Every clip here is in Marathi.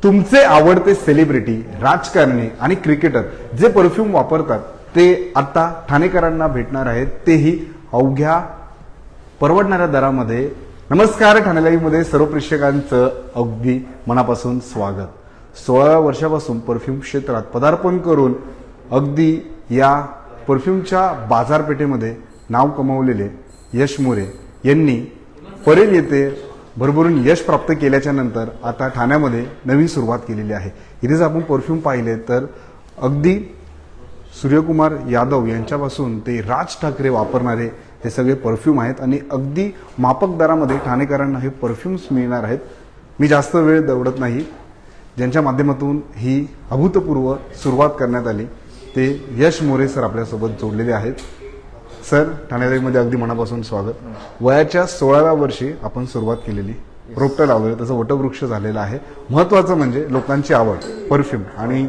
तुमचे आवडते सेलिब्रिटी, राजकारणी आणि क्रिकेटर जे परफ्यूम वापरतात ते आता ठाणेकरांना भेटणार आहेत, तेही अवघ्या परवडणाऱ्या दरामध्ये. नमस्कार, ठाणे लाईव्ह मध्ये सर्व प्रेक्षकांचं अगदी मनापासून स्वागत. 16 वर्षापासून परफ्यूम क्षेत्रात पदार्पण करून अगदी या परफ्यूमच्या बाजारपेठेमध्ये नाव कमावलेले यश मोरे यांनी परेल येथे भरभरून यश प्राप्त केल्याच्या नंतर आता ठाण्यामध्ये नवीन सुरुवात केलेली आहे. इथेच आपण परफ्यूम पाहिले तर अगदी सूर्यकुमार यादव यांच्यापासून ते राज ठाकरे वापरणारे हे सगळे परफ्यूम आहेत आणि अगदी माफक दरामध्ये ठाणेकरांना हे परफ्यूम्स मिळणार आहेत. मी जास्त वेळ दवडत नाही, ज्यांच्या माध्यमातून ही अभूतपूर्व सुरुवात करण्यात आली ते यश मोरे सर आपल्यासोबत जोडलेले आहेत. सर, ठाणे लाईव्हमध्ये अगदी मनापासून स्वागत. वयाच्या 16व्या वर्षी आपण सुरुवात केलेली, रोपटं लावलेलं, तसं वटवृक्ष झालेलं आहे. महत्त्वाचं म्हणजे लोकांची आवड परफ्यूम आणि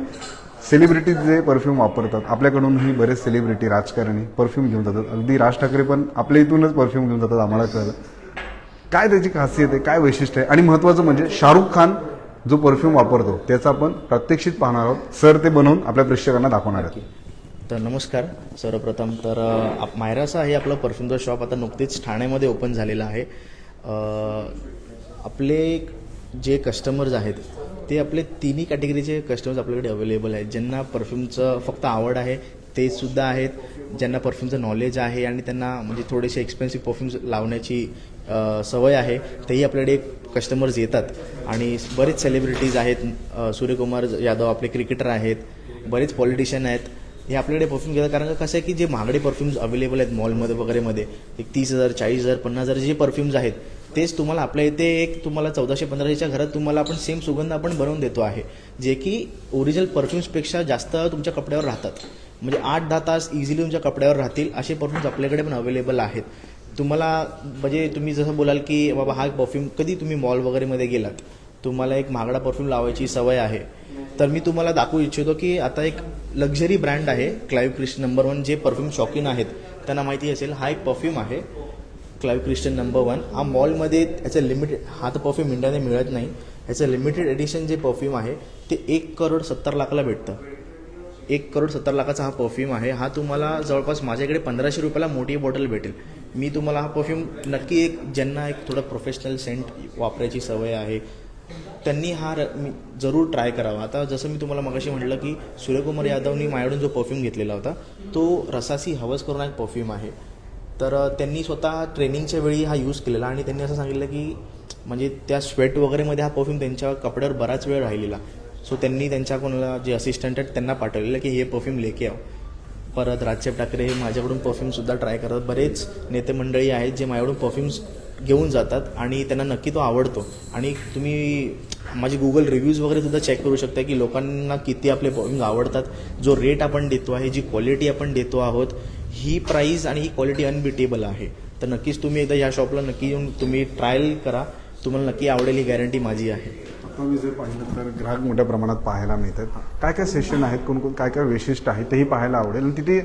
सेलिब्रिटी जे परफ्यूम वापरतात. आपल्याकडूनही बरेच सेलिब्रिटी, राजकारणी परफ्यूम घेऊन जातात. अगदी राज ठाकरे पण आपल्या इथूनच परफ्यूम घेऊन जातात. आम्हाला कळलं काय त्याची खासियत आहे, काय वैशिष्ट्य आहे. आणि महत्त्वाचं म्हणजे शाहरुख खान जो परफ्यूम वापरतो त्याचा आपण प्रात्यक्षिक पाहणार आहोत. सर ते बनवून आपल्या प्रेक्षकांना दाखवणार आहेत. तर नमस्कार सर्वप्रथम. तर मायरासा हे आपलं परफ्यूमचं शॉप आता नुकतेच ठाण्यामध्ये ओपन झालेलं आहे. आपले जे कस्टमर्स आहेत ते आपले तिन्ही कॅटेगरीचे कस्टमर्स आपल्याकडे अवेलेबल आहेत. ज्यांना परफ्यूमचं फक्त आवड आहे ते सुद्धा आहेत, ज्यांना परफ्यूमचं नॉलेज आहे आणि त्यांना म्हणजे थोडेसे एक्सपेन्सिव्ह परफ्यूम्स लावण्याची सवय आहे, तेही आपल्याकडे कस्टमर्स येतात. आणि बरेच सेलिब्रिटीज आहेत, सूर्यकुमार यादव आपले क्रिकेटर आहेत, बरेच पॉलिटिशियन आहेत, हे आपल्याकडे परफ्यूम घेतात. कारण कसं आहे की जे महागडे परफ्यूम्स अवेलेबल आहेत मॉलमध्ये वगैरेमध्ये, एक 30,000, 40,000, 50,000 जे परफ्यूम्स आहेत तेच तुम्हाला आपल्या इथे एक तुम्हाला 1400-1500च्या घरात तुम्हाला आपण सेम सुगंध आपण बनवून देतो आहे, जे की ओरिजिनल परफ्यूम्सपेक्षा जास्त तुमच्या कपड्यावर राहतात. म्हणजे 8-10 तास इझिली तुमच्या कपड्यावर राहतील असे परफ्यूम्स आपल्याकडे पण अवेलेबल आहेत. तुम्हाला म्हणजे तुम्ही जसं बोलाल की बाबा हा परफ्यूम, कधी तुम्ही मॉल वगैरेमध्ये गेलात, तुम्हाला एक महागडा परफ्यूम लावायची सवय आहे, तर मी तुम्हाला दाखवू इच्छितो की आता एक लक्झरी ब्रँड आहे क्लाइव्ह क्रिस्टन नंबर 1. जे परफ्यूम शौकीन आहेत त्यांना माहिती असेल, हा एक परफ्यूम आहे क्लाइव्ह क्रिस्टन नंबर 1. हा मॉलमध्ये याचं लिमिटेड, हा तर परफ्यूम इंडियाने मिळत नाही. ह्याचं लिमिटेड एडिशन जे परफ्यूम आहे ते 1,70,00,000ला भेटतं. 1,70,00,000चा हा परफ्यूम आहे. हा तुम्हाला जवळपास माझ्याकडे 1,500 रुपयाला मोठी बॉटल भेटेल. मी तुम्हाला हा परफ्यूम नक्की, एक ज्यांना एक थोडं प्रोफेशनल सेंट वापरायची सवय आहे त्यांनी हा जरूर ट्राय करावा. आता जसं मी तुम्हाला मगाशी म्हटलं की सूर्यकुमार यादवनी माझ्याकडून जो परफ्यूम घेतलेला होता तो रसासी हवस करून एक परफ्यूम आहे. तर त्यांनी स्वतः ट्रेनिंगच्या वेळी हा यूज केलेला आणि त्यांनी असं सांगितलं की म्हणजे त्या स्वेट वगैरेमध्ये हा परफ्यूम त्यांच्या कपड्यावर बराच वेळ राहिलेला. सो त्यांनी त्यांच्या कोणाला जे असिस्टंट आहेत त्यांना पाठवलेलं की हे परफ्यूम लेके आव. परत राजसाहेब ठाकरे हे माझ्याकडून परफ्यूमसुद्धा ट्राय करतात. बरेच नेते मंडळी आहेत जे माझ्याकडून परफ्यूम्स घेऊन जातात आणि त्यांना नक्की तो आवडतो. आणि तुम्ही माझी गुगल रिव्ह्यूज वगैरे सुद्धा चेक करू शकता की लोकांना किती आपले परफ्यूम्स आवडतात. जो रेट आपण देतो आहे, जी क्वालिटी आपण देतो आहोत, ही प्राईस आणि ही क्वालिटी अनबिटेबल आहे. तर नक्कीच तुम्ही एकदा या शॉपला नक्की येऊन तुम्ही ट्रायल करा, तुम्हाला नक्की आवडेल, ही गॅरंटी माझी आहे. आता मी जर पाहिलं तर ग्राहक मोठ्या प्रमाणात पाहायला मिळतात. काय काय सेशन आहेत, कोणकोण काय काय वैशिष्ट्य आहे तेही पाहायला आवडेल. आणि तिथे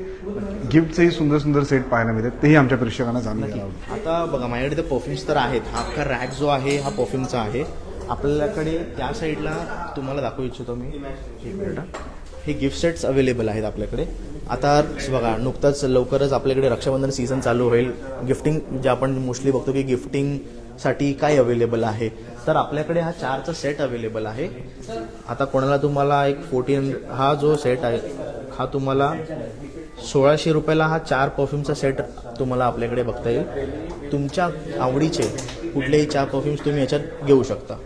गिफ्टचेही सुंदर सुंदर सेट पाहायला मिळतात, तेही आमच्या प्रेक्षकांना जाणून घ्यायला आवडेल. आता बघा, माझ्याकडे तर परफ्यूम्स तर आहेत. हा अख्खा रॅक जो आहे हा परफ्यूमचा आहे. आपल्याकडे त्या साईडला तुम्हाला दाखवू इच्छितो मी, एक मिनिट, हे गिफ्ट सेट्स अवेलेबल आहेत आपल्याकडे. आता बघा, नुकतंच लवकरच आपल्याकडे रक्षाबंधन सीझन चालू होईल. गिफ्टिंग जे आपण मोस्टली बघतो की गिफ्टिंगसाठी काय अवेलेबल आहे, तर आपल्याकडे हा 4चा सेट अवेलेबल आहे. आता कोणाला तुम्हाला एक 14, हा जो सेट आहे हा तुम्हाला 1,600 रुपयाला हा 4 परफ्यूमचा सेट तुम्हाला आपल्याकडे बघता येईल. तुमच्या आवडीचे कुठलेही 4 परफ्यूम्स तुम्ही याच्यात घेऊ शकता.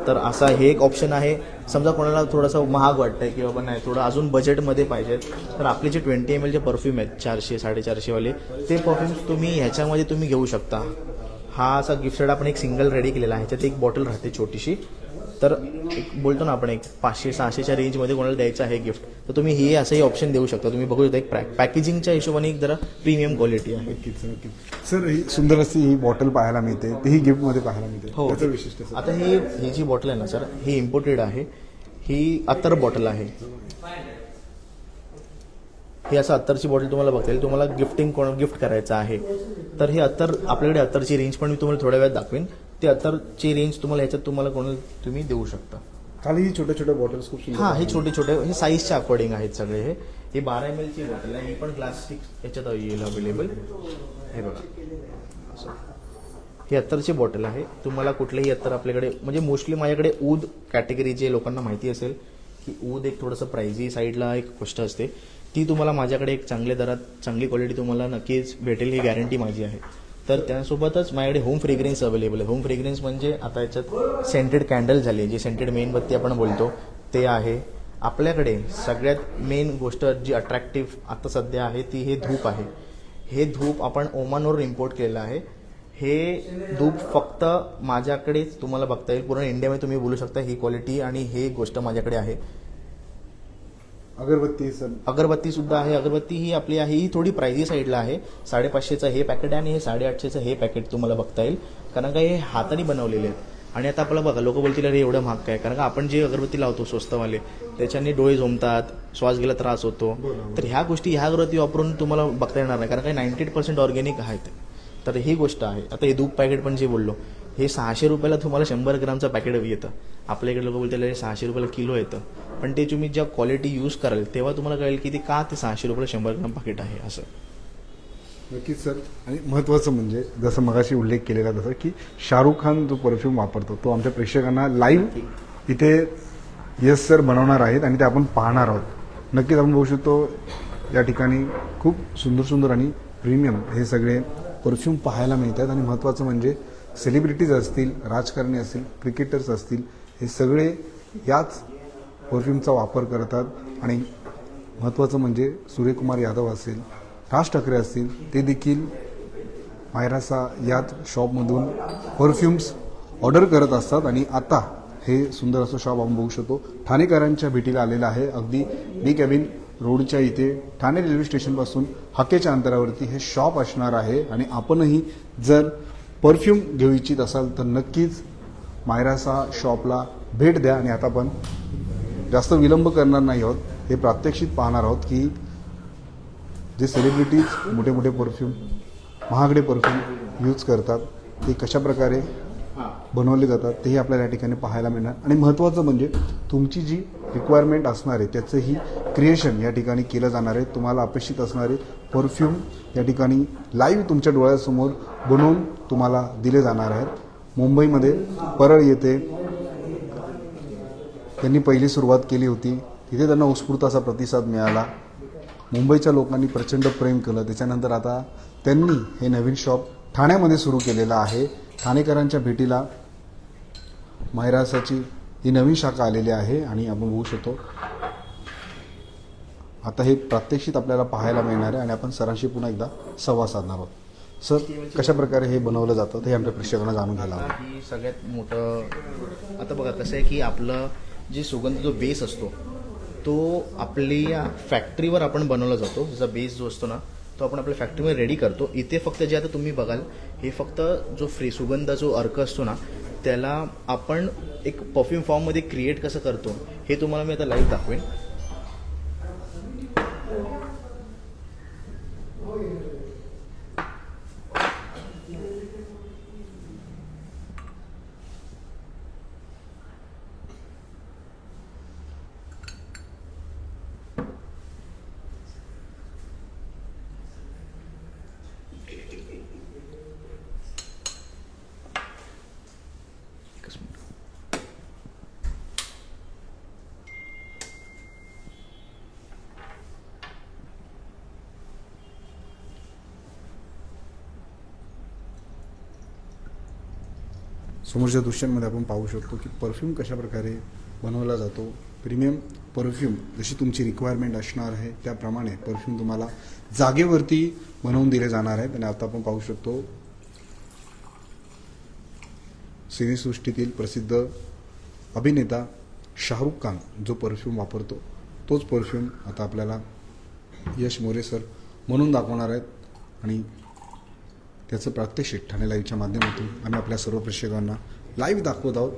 तर असा हे एक ऑप्शन आहे. समजा कोणाला थोडंसं महाग वाटतं आहे की बाबा नाही, थोडं अजून बजेटमध्ये पाहिजेत, तर आपले जे 20 ml चे परफ्यूम आहेत 400-450 वाले, ते परफ्यूम्स तुम्ही ह्याच्यामध्ये तुम्ही घेऊ शकता. हा असा गिफ्ट सेट आपण एक सिंगल रेडी केलेला आहे. ह्याच्यात एक बॉटल राहते छोटीशी. तर एक बोलतो ना आपण, एक 500-600च्या रेंजमध्ये कोणाला द्यायचं आहे गिफ्ट, तर तुम्ही हे असंही ऑप्शन देऊ शकता. तुम्ही बघू शकता एक पॅकेजिंगच्या हिशोबाने एक जरा प्रीमियम क्वालिटी आहे. सर, ही सुंदर अशी ही बॉटल पाहायला मिळते, तेही गिफ्टमध्ये पाहायला मिळते. हो, त्याचं वैशिष्ट्य सर? आता ही जी बॉटल आहे ना सर, ही इम्पोर्टेड आहे. ही अत्तर बॉटल आहे. ही असं अत्तरची बॉटल तुम्हाला बघता येईल. तुम्हाला गिफ्ट करायचं आहे तर हे अत्तर, आपल्याकडे अत्तरची रेंज पण मी तुम्हाला थोड्या वेळात दाखवेन. ते अत्तरची रेंज तुम्हाला ह्याच्यात तुम्हाला तुम्ही देऊ शकता. खाली ही छोट्या छोट्या बॉटल्स खूप सुंदर हां, हे आहेत. छोटे छोटे हे साईजच्या अकॉर्डिंग आहेत सगळे. हे 12 ml ची बॉटल आहे. ही पण प्लास्टिक याच्यात येईल अवेलेबल. हे बघा असं. ही अत्तरची बॉटल आहे. तुम्हाला कुठलेही अत्तर आपल्याकडे म्हणजे मोस्टली माझ्याकडे ऊद कॅटेगरी जे लोकांना माहिती असेल की ऊद एक थोडंसं प्रायझी साईडला एक गोष्ट असते, ती तुम्हाला माझ्याकडे एक चांगल्या दरात चांगली क्वालिटी तुम्हाला नक्कीच भेटेल, ही गॅरंटी माझी आहे. तर त्यासोबतच माझ्याकडे होम फ्रेग्रन्स अवेलेबल आहे. होम फ्रेग्रन्स म्हणजे आता याच्यात सेंटेड कॅन्डल झाली, जी सेंटेड मेणबत्ती आपण बोलतो ते आहे. आपल्याकडे सगळ्यात मेन गोष्ट जी अट्रॅक्टिव्ह आता सध्या आहे ती हे धूप आहे. हे धूप आपण ओमानवरून इम्पोर्ट केलेलं आहे. हे धूप फक्त माझ्याकडेच तुम्हाला बघता येईल. पूर्ण इंडियामध्ये तुम्ही बोलू शकता ही क्वालिटी आणि हे गोष्ट माझ्याकडे आहे. अगरबत्ती सर, अगरबत्ती सुद्धा आहे. अगरबत्ती ही आपली आहे, ही थोडी प्रायझी साईडला आहे. 550चं हे पॅकेट आहे आणि हे 850चं हे पॅकेट तुम्हाला बघता येईल, कारण का हे हाताने बनवलेले आहेत. आणि आता आपल्याला बघा लोक बोलतील अरे एवढं महाग काय, कारण का आपण जे अगरबत्ती लावतो स्वस्तवाले त्याच्याने डोळे झोमतात, श्वास घ्यायला त्रास होतो. तर ह्या गोष्टी ह्या अगरबत्ती वापरून तुम्हाला बघता येणार नाही, कारण का 98% ऑर्गॅनिक आहेत. तर ही गोष्ट आहे. आता हे धूप पॅकेट पण जे बोललो, हे 600 रुपयाला तुम्हाला 100 ग्रामचं पॅकेट येतं. आपल्याकडे लोक बोलतील अरे 600 रुपयाला किलो येतं, पण ते तुम्ही ज्या क्वालिटी यूज कराल तेव्हा तुम्हाला कळेल की ते का ते 600 रुपयाला 100 ग्राम पॅकेट आहे असं. नक्कीच सर. आणि महत्त्वाचं म्हणजे जसं मगाशी उल्लेख केलेला तसं की शाहरुख खान जो परफ्यूम वापरतो तो आमच्या प्रेक्षकांना लाईव्ह इथे येस सर बनवणार आहेत आणि ते आपण पाहणार आहोत. नक्कीच आपण बघू शकतो या ठिकाणी खूप सुंदर सुंदर आणि प्रीमियम हे सगळे परफ्यूम पाहायला मिळतात. आणि महत्त्वाचं म्हणजे सेलिब्रिटीज असतील, राजकारणी असतील, क्रिकेटर्स असतील, हे सगळे याच परफ्यूमचा वापर करतात. आणि महत्त्वाचं म्हणजे सूर्यकुमार यादव असेल, राज ठाकरे असतील, ते देखील मायरासा याच शॉपमधून परफ्यूम्स ऑर्डर करत असतात. आणि आता हे सुंदर असं शॉप आपण बघू शकतो ठाणेकरांच्या भेटीला आलेलं आहे. अगदी बी कॅबिन रोडच्या इथे ठाणे रेल्वे स्टेशनपासून हाकेच्या अंतरावरती हे शॉप असणार आहे. आणि आपणही जर परफ्यूम घेऊ इच्छित असाल तर नक्कीच मायरासा शॉपला भेट द्या. आणि आता आपण जास्त विलंब करणार नाही आहोत, हे प्रात्यक्षिक पाहणार आहोत की जे सेलिब्रिटीज मोठे मोठे परफ्यूम, महागडे परफ्यूम यूज करतात ते कशा प्रकारे बनवले जातात तेही आपल्याला या ठिकाणी पाहायला मिळणार. आणि महत्त्वाचं म्हणजे तुमची जी रिक्वायरमेंट असणार आहे त्याचंही क्रिएशन या ठिकाणी केलं जाणार आहे. तुम्हाला अपेक्षित असणारे परफ्यूम या ठिकाणी लाईव्ह तुमच्या डोळ्यासमोर बनवून तुम्हाला दिले जाणार आहेत. मुंबईमध्ये परळ येथे त्यांनी पहिली सुरुवात केली होती, तिथे त्यांना उत्स्फूर्त असा प्रतिसाद मिळाला. मुंबईच्या लोकांनी प्रचंड प्रेम केलं. त्याच्यानंतर आता त्यांनी हे नवीन शॉप ठाण्यामध्ये सुरू केलेलं आहे. ठाणेकरांच्या भेटीला मायरासाची ही नवीन शाखा आलेली आहे. आणि आपण बघू शकतो आता हे प्रात्यक्षिक आपल्याला पाहायला मिळणार आहे आणि आपण सरांशी पुन्हा एकदा संवाद साधणार आहोत. सर, कशा प्रकारे हे बनवलं जातं हे आमच्या प्रेक्षकांना जाणून घ्यायला हवं. आता ही सगळ्यात मोठं आता बघा कसं आहे की आपलं जे सुगंध जो बेस असतो तो आपल्या फॅक्टरीवर आपण बनवला जातो. जसा बेस जो असतो ना तो आपण आपल्या फॅक्टरीमध्ये रेडी करतो. इथे फक्त जे आता तुम्ही बघाल हे फक्त जो सुगंध जो अर्क असतो ना त्याला आपण एक परफ्यूम फॉर्ममध्ये क्रिएट कसं करतो हे तुम्हाला मी आता लाईव्ह दाखवेन. एकच मिनिट. समोरच्या दृश्यांमध्ये आपण पाहू शकतो की परफ्यूम कशा प्रकारे बनवला जातो. प्रीमियम परफ्यूम जशी तुमची रिक्वायरमेंट असणार आहे त्याप्रमाणे परफ्यूम तुम्हाला जागेवरती बनवून दिले जाणार आहेत. आणि आता आपण पाहू शकतो सिनेसृष्टीतील प्रसिद्ध अभिनेता शाहरुख खान जो परफ्यूम वापरतो तोच परफ्यूम आता आपल्याला यश मोरे सर म्हणून दाखवणार आहेत. आणि त्याचं प्रात्यक्षिक ठाणे लाईव्हच्या माध्यमातून आम्ही आपल्या सर्व प्रेक्षकांना लाईव्ह दाखवत आहोत.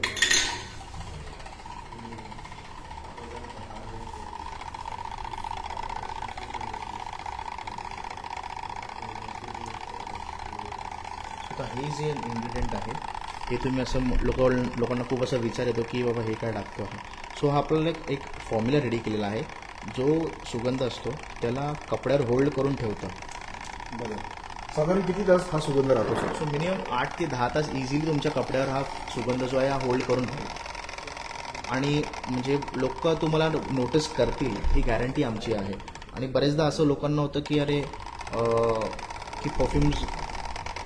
आता हे जे इन्ग्रेडियंट आहे हे तुम्ही असं लोकांना खूप असा विचार येतो की बाबा हे काय टाकतो आहे. सो हा आपल्याला एक फॉर्म्युला रेडी केलेला आहे. जो सुगंध असतो त्याला कपड्यावर होल्ड करून ठेवतं. बरं, साधारण किती तास हा सुगंध राहतो सर? सो मिनिमम 8 ते 10 तास इझिली तुमच्या कपड्यावर हा सुगंध जो आहे हा होल्ड करून ठेवेल. आणि म्हणजे लोक तुम्हाला नोटीस करतील ही गॅरंटी आमची आहे. आणि बरेचदा असं लोकांना होतं की अरे की परफ्यूम्स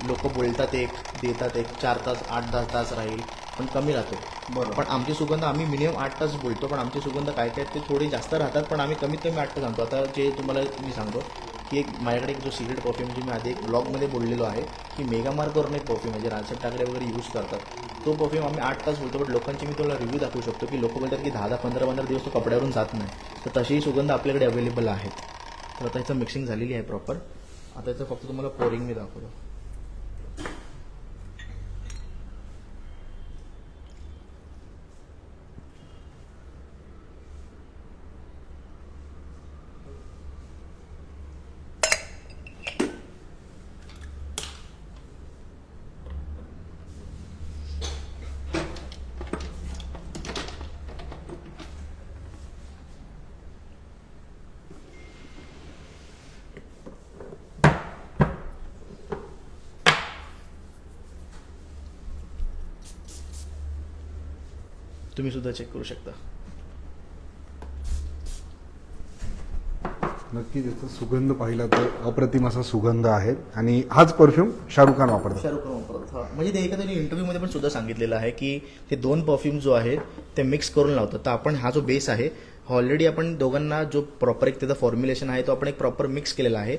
लोक बोलतात एक देतात एक 4 तास 8-10 तास राहील पण कमी राहतो. बरं. पण आमचे सुगंध आम्ही मिनिमम 8 तास बोलतो पण आमचे सुगंध काय काय ते थोडे जास्त राहतात पण आम्ही कमीत कमी 8 तास आणतो. आता जे तुम्हाला मी सांगतो की एक माझ्याकडे एक जो सिक्रेट परफ्यूम जे मी आधी एक ब्लॉगमध्ये बोललेलो आहे की मेगामार्कवरून एक परफ्यूम आहे जे राजसाहेब ठाकरे वगैरे यूज करतात. तो परफ्यूम आम्ही 8 तास बोलतो पण लोकांची मी तुला रिव्ह्यू दाखवू शकतो की लोक बोलतात की 10-10 15-15 दिवस तो कपड्यावरून जात नाही. तर तशीही सुगंध आपल्याकडे अवेलेबल आहेत. तर आता ह्याचं मिक्सिंग झालेली आहे प्रॉपर. आता याचं फक्त तुम्हाला पोरिंग मी दाखवतो. तुम्ही सुद्धा चेक करू शकता. नक्की त्याचा सुगंध पाहिला तर अप्रतिम असा सुगंध आहे. आणि हाच परफ्यूम शाहरुख खान वापरतात. शाहरुख खान वापरतात. म्हणजे ते एखाद्या इंटरव्ह्यूमध्ये पण सुद्धा सांगितलेलं आहे की ते 2 परफ्यूम जो आहेत ते मिक्स करून लावतात. तर आपण हा जो बेस आहे ऑलरेडी आपण दोघांना जो प्रॉपर एक त्याचा फॉर्म्युलेशन आहे तो आपण एक प्रॉपर मिक्स केलेला आहे.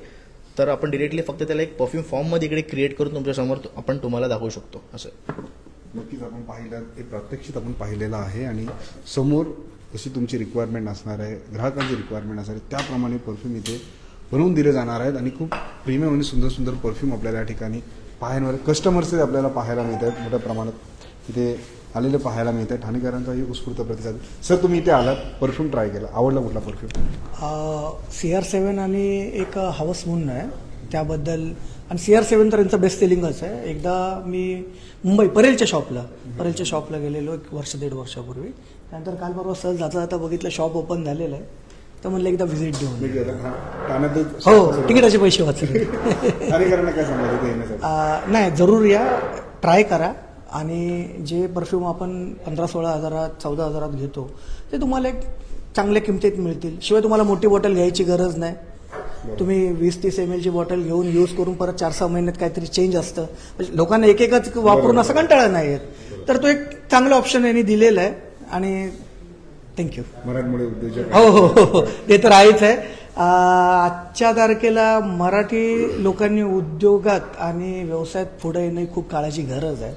तर आपण डिरेक्टली फक्त त्याला एक परफ्यूम फॉर्ममध्ये इकडे क्रिएट करून तुमच्यासमोर आपण तुम्हाला दाखवू शकतो. असं नक्कीच आपण पाहिलं हे प्रात्यक्षिक आपण पाहिलेलं आहे. आणि समोर जशी तुमची रिक्वायरमेंट असणार आहे ग्राहकांची रिक्वायरमेंट असणार आहे त्याप्रमाणे परफ्यूम इथे बनवून दिले जाणार आहेत. आणि खूप प्रीमियम आणि सुंदर सुंदर परफ्यूम आपल्याला या ठिकाणी पाहायला कस्टमर्सचे आपल्याला पाहायला मिळत आहेत. मोठ्या प्रमाणात इथे आलेले पाहायला मिळत आहे. ठाणेकरांचाही उत्स्फूर्त प्रतिसाद. सर तुम्ही इथे आलात परफ्यूम ट्राय केला आवडला कुठला परफ्यूम? CR7 आणि एक हवस म्हणून आहे त्याबद्दल. आणि CR7 तर यांचं बेस्ट सेलिंगच आहे. एकदा मी मुंबई परेलच्या शॉपला गेलेलो 1-1.5 वर्षापूर्वी. त्यानंतर काल परवा सहज जाता जाता बघितलं शॉप ओपन झालेलं आहे तर म्हणलं एकदा व्हिजिट देऊन. हो तिकिटाचे पैसे वाचले. ठाणेकरांना काय सांगायचं येण्यासाठी? नाही जरूर या ट्राय करा. आणि जे परफ्यूम आपण 15-16 हजारात 14 हजारात घेतो ते तुम्हाला एक चांगल्या किमतीत मिळतील. शिवाय तुम्हाला मोठी बॉटल घ्यायची गरज नाही. तुम्ही 20-30 ml ची बॉटल घेऊन यूज करून परत 4-6 महिन्यात काहीतरी चेंज असतं. लोकांना एकच वापरून असं कंटाळा नाही येत. तर तो एक चांगला ऑप्शन यांनी दिलेला आहे. आणि थँक्यू. मराठमोळे उद्योजक हो ते तर आहेच आहे. आजच्या तारखेला मराठी लोकांनी उद्योगात आणि व्यवसायात पुढे येणं खूप काळाची गरज आहे.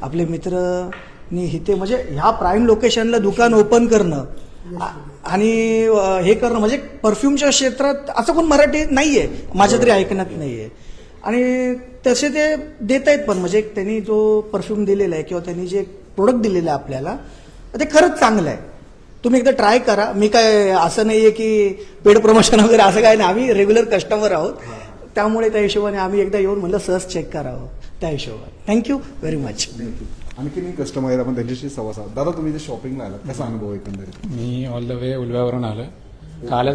आपले मित्रनी इथे म्हणजे ह्या प्राईम लोकेशनला दुकान ओपन करणं आणि हे करणं म्हणजे परफ्यूमच्या क्षेत्रात असं कोण मराठी नाही आहे माझ्या तरी ऐकण्यात नाही आहे. आणि तसे ते देत आहेत पण म्हणजे त्यांनी जो परफ्यूम दिलेला आहे किंवा त्यांनी जे प्रोडक्ट दिलेलं आहे आपल्याला ते खरंच चांगलं आहे. तुम्ही एकदा ट्राय करा. मी काय असं नाही आहे की पेड प्रमोशन वगैरे असं काय नाही. आम्ही रेग्युलर कस्टमर आहोत त्यामुळे त्या हिशोबाने आम्ही एकदा येऊन म्हणलं सहज चेक करावं त्या हिशोबाने. Thank you very much. आणखी एक कस्टमर आहेत आपण त्यांच्याशी संवाद साधू. दादा तुम्ही इथे शॉपिंगला आलात कसा अनुभव एकंदरीत? मी ऑल द वे उलव्यावरून आलो.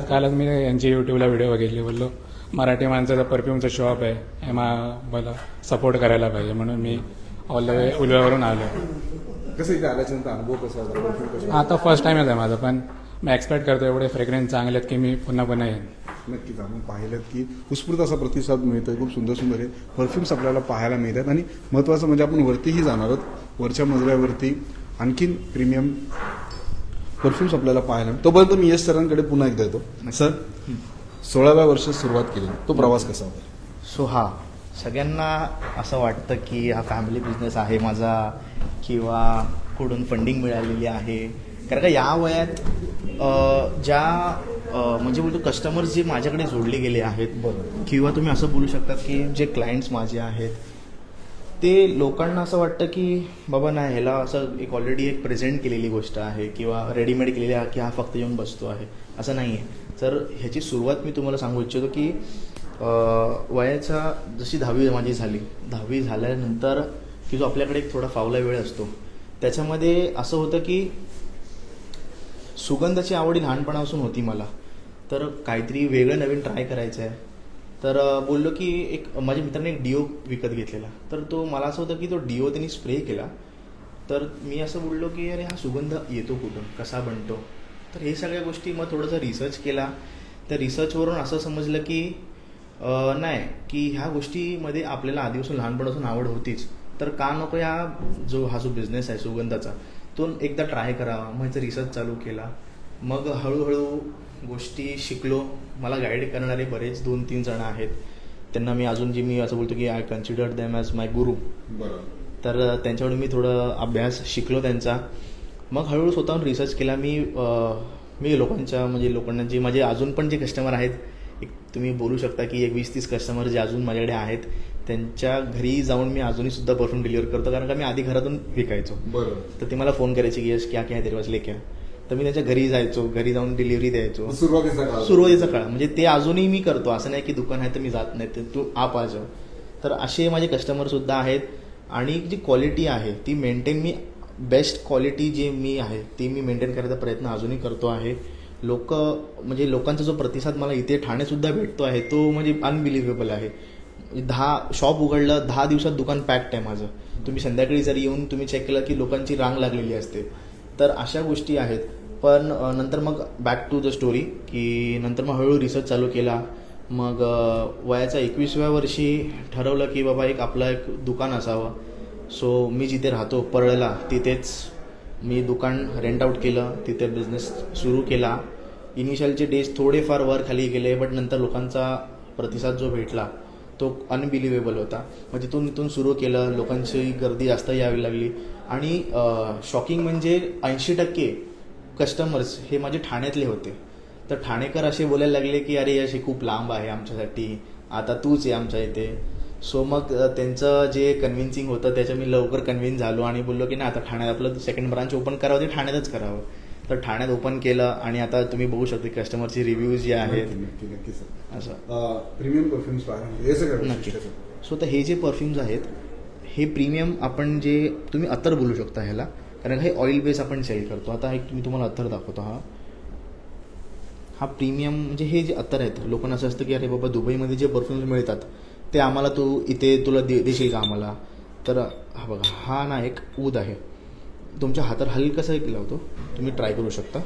कालच मी यांची यूट्यूबला व्हिडिओ बघितली. बोललो मराठी माणसाचा परफ्यूमचा शॉप आहे हे मला सपोर्ट करायला पाहिजे म्हणून मी ऑल द वे उलव्यावरून आलो. कसं इथे आल्याच्यानंतर अनुभव कसा होता? परफ्यूम कसा? आता फर्स्ट टाइमच आहे माझं पण मी एक्सपेक्ट करतो एवढे फ्रेग्रन्स चांगले आहेत की मी पुन्हा येईन. नक्कीच आपण पाहिलं की उत्स्फूर्त असा प्रतिसाद मिळतोय. खूप सुंदर सुंदर हे परफ्यूम्स आपल्याला पाहायला मिळतात. आणि महत्त्वाचं म्हणजे आपण वरतीही जाणार आहोत. वरच्या मजल्यावरती आणखीन प्रीमियम परफ्यूम्स आपल्याला पाहायला मिळतात. तोपर्यंत मी यश सरांकडे पुन्हा एकदा येतो. सर 16व्या वर्षात सुरुवात केली तो प्रवास कसा होता? सो सगळ्यांना असं वाटतं की हा फॅमिली बिझनेस आहे माझा किंवा कुठून फंडिंग मिळालेली आहे. कारण का या वयात ज्या म्हणजे बोलतो कस्टमर्स जे माझ्याकडे जोडले गेले आहेत किंवा तुम्ही असं बोलू शकतात की जे क्लायंट्स माझे आहेत ते लोकांना असं वाटतं की बाबा नाही ह्याला असं एक ऑलरेडी एक प्रेझेंट केलेली गोष्ट आहे किंवा रेडीमेड केलेली आहे की हा फक्त येऊन बसतो आहे असं नाही आहे. तर ह्याची सुरुवात मी तुम्हाला सांगू इच्छितो की वयाच्या जशी 10वी माझी झाली, 10वी झाल्यानंतर की जो आपल्याकडे एक थोडा फावला वेळ असतो, त्याच्यामध्ये असं होतं की सुगंधाची आवड लहानपणापासून होती मला. तर काहीतरी वेगळं नवीन ट्राय करायचं आहे. तर बोललो की एक माझ्या मित्राने एक डिओ विकत घेतलेला. तर तो मला असं होतं की तो डिओ त्यांनी स्प्रे केला. तर मी असं बोललो की अरे हा सुगंध येतो कुठून, कसा बनतो. तर हे सगळ्या गोष्टी मग थोडंसं रिसर्च केला. त्या रिसर्चवरून असं समजलं की नाही की ह्या गोष्टीमध्ये आपल्याला आधीपासून लहानपणापासून आवड होतीच. तर का नको हा जो बिझनेस आहे सुगंधाचा तो एकदा ट्राय करावा. मग ह्याचा रिसर्च चालू केला. मग हळूहळू गोष्टी शिकलो. मला गाईड करणारे बरेच 2-3 जण आहेत. त्यांना मी अजून मी असं बोलतो की आय कन्सिडर दॅम ॲज माय गुरु. तर त्यांच्याकडून मी थोडं अभ्यास शिकलो त्यांचा. मग हळूहळू स्वतःहून रिसर्च केला. मी लोकांना जे माझे अजून पण जे कस्टमर आहेत, एक तुम्ही बोलू शकता की एक 20-30 कस्टमर जे अजून माझ्याकडे आहेत, त्यांच्या घरी जाऊन मी अजूनही सुद्धा परफ्यूम डिलिव्हर करतो. कारण का मी आधी घरातून विकायचो. तर ते मला फोन करायचे की यश क्या क्या है तेरे पास लेके आ. तर मी त्यांच्या घरी जायचो, घरी जाऊन डिलिव्हरी द्यायचो. सुरुवातीचा काळ म्हणजे ते अजूनही मी करतो. असं नाही की दुकान आहे तर मी जात नाही, तर तू आप आ जाओ. तर असे माझे कस्टमर सुद्धा आहेत. आणि जी क्वालिटी आहे ती मेंटेन मी बेस्ट क्वालिटी जे मी आहे ती मी मेंटेन करायचा प्रयत्न अजूनही करतो आहे. लोकांचा जो प्रतिसाद मला इथे ठाणेसुद्धा भेटतो आहे तो म्हणजे अनबिलिव्हेबल आहे. 10 शॉप उघडलं, 10 दिवसात दुकान पॅक्ड आहे माझं. तुम्ही संध्याकाळी जर येऊन तुम्ही चेक केलं की लोकांची रांग लागलेली असते. तर अशा गोष्टी आहेत. पण नंतर मग बॅक टू द स्टोरी की नंतर मग हळूहळू रिसर्च चालू केला. मग वयाच्या 21व्या वर्षी ठरवलं की बाबा आपलं एक दुकान असावं. सो मी जिथे राहतो परळला तिथेच मी दुकान रेंट आऊट केलं. तिथे बिझनेस सुरू केला. इनिशियलचे डेज थोडेफार वर खाली गेले, बट नंतर लोकांचा प्रतिसाद जो भेटला तो अनबिलिव्हेबल होता. मग तिथून सुरू केलं. लोकांची गर्दी जास्त यावी लागली. आणि शॉकिंग म्हणजे 80% कस्टमर्स हे माझे ठाण्यातले होते. तर ठाणेकर असे बोलायला लागले की अरे यश हे खूप लांब आहे आमच्यासाठी, आता तूच आहे आमच्या इथे. सो मग त्यांचं जे कन्व्हिन्सिंग होतं त्याच्या मी लवकर कन्व्हिन्स झालो आणि बोललो की नाही आता ठाण्यात आपलं सेकंड ब्रांच ओपन करावं, ते ठाण्यातच करावं. तर ठाण्यात ओपन केलं आणि आता तुम्ही बघू शकता कस्टमरचे रिव्ह्यूज जे आहेत असं प्रीमियम परफ्युम्स नक्की. सो तर हे जे परफ्युम्स आहेत हे प्रीमियम आपण जे तुम्ही अत्तर बोलू शकता ह्याला, कारण हे ऑइल बेस आपण सेल करतो. आता एक मी तुम्हाला अत्तर दाखवतो. हा प्रीमियम म्हणजे हे जे अत्तर आहेत लोकांना असं असतं की अरे बाबा दुबईमध्ये जे परफ्युम्स मिळतात ते आम्हाला तुला देशील का आम्हाला. तर हा बघा, हा ना एक ऊद आहे. तुमच्या हातावर हलकसा एक लावतो, तुम्ही ट्राय करू शकता.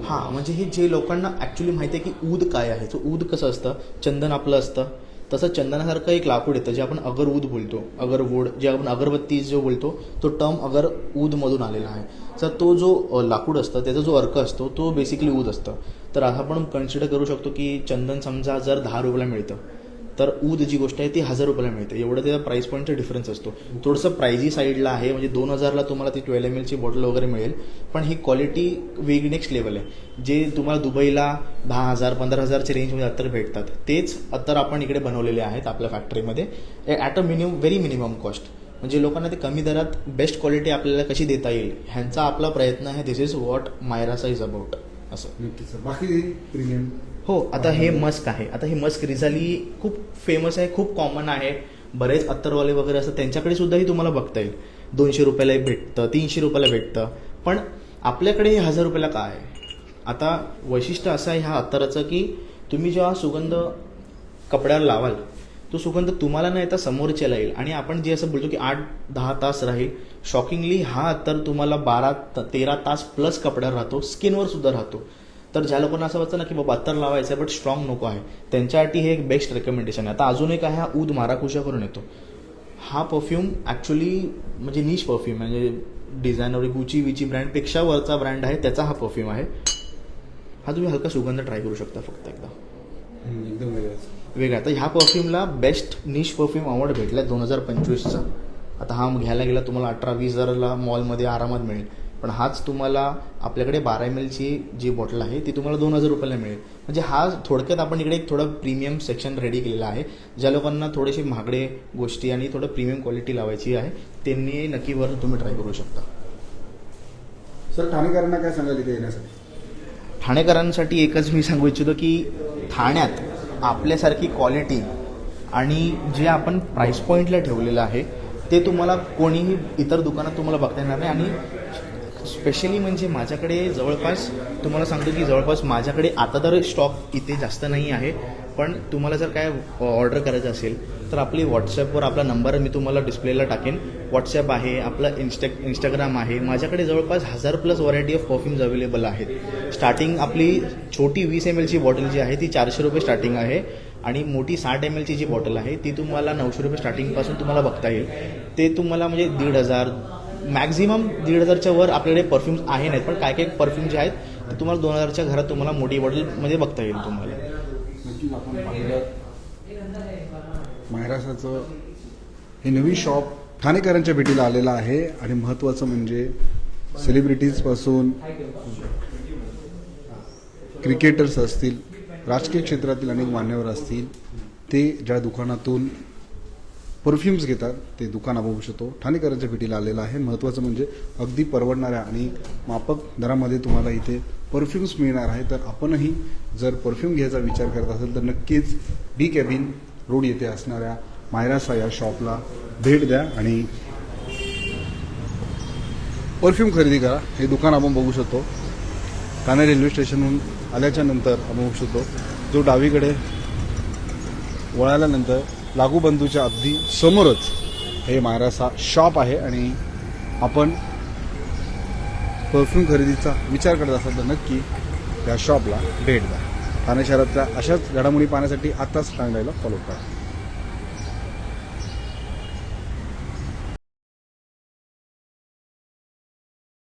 हां, म्हणजे हे जे लोकांना ॲक्च्युली माहिती आहे की ऊद काय आहे. सो ऊद कसं असतं, चंदन आपलं असतं तसं चंदनासारखं एक लाकूड येतं जे आपण अगर ऊद बोलतो. अगरवूड जे आपण अगरबत्ती जो बोलतो तो टर्म अगर ऊदमधून आलेला आहे. तर तो जो लाकूड असतं त्याचा जो अर्क असतो तो बेसिकली ऊद असतं. तर असं आपण कन्सिडर करू शकतो की चंदन समजा जर 10 रुपयाला मिळतं तर ऊद जी गोष्ट आहे ती 1000 रुपयाला मिळते. एवढं त्याचा प्राईस पॉईंटचा डिफरन्स असतो. थोडंसं प्रायझी साईडला आहे. म्हणजे 2000ला तुम्हाला ती 12 ml बॉटल वगैरे मिळेल. पण ही क्वालिटी वेगळी नेक्स्ट लेवल आहे. जे तुम्हाला दुबईला 10,000-15,000च्या रेंजमध्ये अत्तर भेटतात तेच अत्तर आपण इकडे बनवलेले आहेत आपल्या फॅक्टरीमध्ये at a very minimum cost. म्हणजे लोकांना ते कमी दरात बेस्ट क्वालिटी आपल्याला कशी देता येईल ह्यांचा आपला प्रयत्न आहे. दिस इज व्हॉट मायरासा इज अबाउट असं. बाकी प्रीमियम हो, आता हे मस्क आहे. आता हे मस्क रिझाली खूप फेमस आहे, खूप कॉमन आहे. बरेच अत्तरवाले वगैरे असतात त्यांच्याकडे सुद्धाही तुम्हाला बघता येईल. 200 रुपयाला भेटतं, 300 रुपयाला भेटतं. पण आपल्याकडे हे 1000 रुपयाला का आहे. आता वैशिष्ट्य असं आहे ह्या अत्तराचं की तुम्ही जेव्हा सुगंध कपड्यावर लावाल तो सुगंध तुम्हाला न येता समोरच्याला येईल. आणि आपण जे असं बोलतो की 8-10 तास राहील, शॉकिंगली हा अत्तर तुम्हाला 12-13 तास प्लस कपड्यावर राहतो, स्किनवर सुद्धा राहतो. तर ज्या लोकांना असं वाटतं ना की बाबा अत्तर लावायचं आहे बट स्ट्रॉंग नको आहे, त्यांच्यासाठी हे एक बेस्ट रेकमेंडेशन आहे. आता अजून एक आहे, हा ऊद माराकुशा करून येतो. हा परफ्यूम ॲक्च्युली म्हणजे निश परफ्यूम म्हणजे डिझायनर गुची ब्रँडपेक्षा वरचा ब्रँड आहे त्याचा हा परफ्यूम आहे. हा तुम्ही हलका सुगंध ट्राय करू शकता फक्त एकदा, एकदम वेगळा. तर ह्या परफ्यूमला बेस्ट निश परफ्यूम अवॉर्ड भेटला 2025चा. आता हा घ्यायला गेला तुम्हाला 18-20 हजाराला मॉलमध्ये आरामात मिळेल. पण हाच तुम्हाला आपल्याकडे 12 ml जी बॉटल आहे ती तुम्हाला 2000 रुपयाला मिळेल. म्हणजे हा थोडक्यात आपण इकडे एक थोडं प्रीमियम सेक्शन रेडी केलेला आहे. ज्या लोकांना थोडेसे महागडे गोष्टी आणि थोडं प्रीमियम क्वालिटी लावायची आहे त्यांनी नक्की वर तुम्ही ट्राय करू शकता. सर ठाणेकरांना काय सांगाल इथे येण्यासाठी. ठाणेकरांसाठी एकच मी सांगू इच्छितो की ठाण्यात आपल्यासारखी क्वालिटी आणि जे आपण प्राईस पॉईंटला ठेवलेलं आहे ते तुम्हाला कोणीही इतर दुकानात तुम्हाला बघता येणार नाही. आणि स्पेशली म्हणजे माझ्याकडे जवळपास तुम्हाला सांगतो की जवळपास माझ्याकडे आता तर स्टॉक इथे जास्त नाही आहे, पण तुम्हाला जर काय ऑर्डर करायचं असेल तर आपली व्हॉट्सॲपवर आपला नंबर मी तुम्हाला डिस्प्लेला टाकेन. व्हॉट्सॲप आहे, आपलं इंस्टाग्राम आहे. माझ्याकडे जवळपास 1000+ व्हरायटी ऑफ परफ्यूम्स अवेलेबल आहेत. स्टार्टिंग आपली छोटी 20 ml बॉटल जी आहे ती 400 रुपये स्टार्टिंग आहे आणि मोठी 60 ml जी बॉटल आहे ती तुम्हाला 900 रुपये स्टार्टिंगपासून तुम्हाला बघता येईल. ते तुम्हाला म्हणजे 1500 मॅक्झिमम 1500च्या वर आपल्याकडे परफ्यूम्स आहे नाहीत, पण काय काय परफ्यूम जे आहेत ते तुम्हाला 2000च्या घरात तुम्हाला मोठी बॉटलमध्ये बघता येईल तुम्हाला. नक्कीच आपण पाहिलं मायरासाचं हे नवीन शॉप ठाणेकरांच्या भेटीला आलेलं आहे. आणि महत्त्वाचं म्हणजे सेलिब्रिटीजपासून क्रिकेटर्स असतील, राजकीय क्षेत्रातील अनेक मान्यवर असतील, ते ज्या दुकानातून परफ्यूम्स घेतात ते दुकान आपण बघू शकतो. ठाणेकरांच्या भेटीला आलेलं आहे. महत्त्वाचं म्हणजे अगदी परवडणाऱ्या आणि माफक दरामध्ये तुम्हाला इथे परफ्यूम्स मिळणार आहे. तर आपणही जर परफ्यूम घ्यायचा विचार करत असेल तर नक्कीच डी कॅबिन रोड येथे असणाऱ्या मायरासा या शॉपला भेट द्या आणि परफ्यूम खरेदी करा. हे दुकान आपण बघू शकतो. ठाणे रेल्वे स्टेशनहून आल्याच्या नंतर आपण बघू शकतो जो डावीकडे वळाल्यानंतर लागूबंधूच्या अगदी समोरच हे मायरासा शॉप आहे. आणि आपण परफ्यूम खरेदीचा विचार करत असाल तर नक्की या शॉपला भेट द्या. ठाणे शहरातल्या अशाच घडामोडी पाहण्यासाठी आत्ताच ठाणे लाईव्हला फॉलो करा.